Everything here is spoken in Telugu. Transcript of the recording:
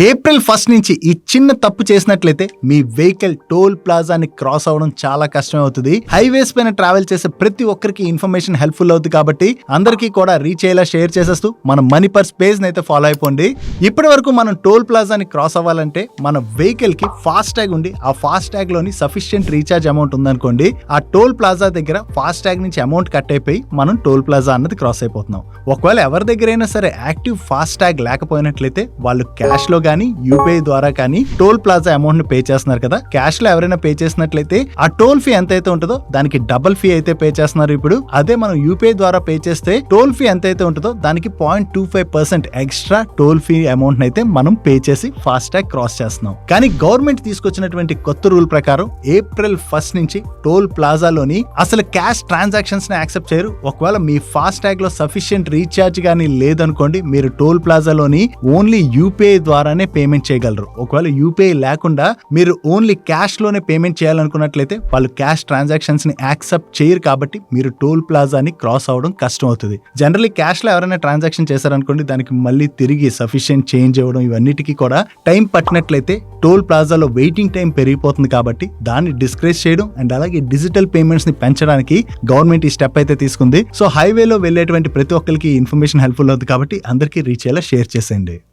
ఏప్రిల్ 1 నుంచి ఈ చిన్న తప్పు చేసినట్లయితే మీ వెహికల్ టోల్ ప్లాజాని క్రాస్ అవ్వడం చాలా కష్టం అవుతుంది. హైవేస్ పైన ట్రావెల్ చేసే ప్రతి ఒక్కరికి ఇన్ఫర్మేషన్ హెల్ప్ఫుల్ అవుతుంది కాబట్టి అందరికీ కూడా రీచ్ అయ్యేలా షేర్ చేసేస్తూ మన మనీ పర్స్ పేజ్ అయితే ఫాలో అయిపోండి. ఇప్పటి వరకు మనం టోల్ ప్లాజాని క్రాస్ అవ్వాలంటే మన వెహికల్ కి ఫాస్ట్ ట్యాగ్ ఉండి ఆ ఫాస్ట్ ట్యాగ్ లోని సఫిషియెంట్ రీఛార్జ్ అమౌంట్ ఉందనుకోండి, ఆ టోల్ ప్లాజా దగ్గర ఫాస్ట్ ట్యాగ్ నుంచి అమౌంట్ కట్ అయిపోయి మనం టోల్ ప్లాజా అన్నది క్రాస్ అయిపోతున్నాం. ఒకవేళ ఎవరి దగ్గరైనా సరే యాక్టివ్ ఫాస్ట్ ట్యాగ్ లేకపోయినట్లయితే వాళ్ళు క్యాష్ లో కానీ యూపీఐ ద్వారా కానీ టోల్ ప్లాజా అమౌంట్ ని పే చేస్తున్నారు కదా. క్యాష్ లో ఎవరైనా పే చేసినట్లయితే ఆ టోల్ ఫీ ఎంత అయితే ఉంటుందో దానికి డబుల్ ఫీ అయితే పే చేస్తున్నారు. ఇప్పుడు అదే మనం యూపీఐ ద్వారా పే చేస్తే టోల్ ఫీ ఎంత అయితే ఉంటుందో దానికి 0.25% ఎక్స్ట్రా టోల్ ఫీ అమౌంట్ అయితే మనం పే చేసి ఫాస్ట్ ట్యాగ్ క్రాస్ చేస్తున్నాం. కానీ గవర్నమెంట్ తీసుకొచ్చినటువంటి కొత్త రూల్ ప్రకారం ఏప్రిల్ 1 నుంచి టోల్ ప్లాజాలోని అసలు క్యాష్ ట్రాన్సాక్షన్స్ ని యాక్సెప్ట్ చేయరు. ఒకవేళ మీ ఫాస్ట్ ట్యాగ్ లో సఫిషియెంట్ రీఛార్జ్ కానీ లేదనుకోండి, మీరు టోల్ ప్లాజాలోని ఓన్లీ యూపీఐ ద్వారానే పేమెంట్ చేయగలరు. ఒకవేళ యూపీఐ లేకుండా మీరు ఓన్లీ క్యాష్ లోనే పేమెంట్ చేయాలనుకున్నట్లయితే వాళ్ళు క్యాష్ ట్రాన్సాక్షన్స్ ని యాక్సెప్ట్ చేయరు. కాబట్టి మీరు టోల్ ప్లాజాని క్రాస్ అవడం కష్టం అవుతుంది. జనరల్లీ క్యాష్ లో ఎవరైనా ట్రాన్సాక్షన్ చేశారనుకోండి, దానికి మళ్ళీ తిరిగి సఫిషియెంట్ చేంజ్ అవ్వడం ఇవన్నిటికీ కూడా టైం పట్టినట్లయితే టోల్ ప్లాజాలో వెయిటింగ్ టైం పెరిగిపోతుంది. కాబట్టి దాన్ని డిస్కరేజ్ చేయడం అండ్ అలాగే డిజిటల్ పేమెంట్స్ ని పెంచడానికి గవర్నమెంట్ ఈ స్టెప్ అయితే తీసుకుంది. సో హైవేలో వెళ్ళేటువంటి ప్రతి ఒక్కరికి ఇన్ఫర్మేషన్ హెల్ప్ఫుల్ అవుతుంది కాబట్టి అందరికీ రీచ్ అయ్యేలా షేర్ చేసేయండి.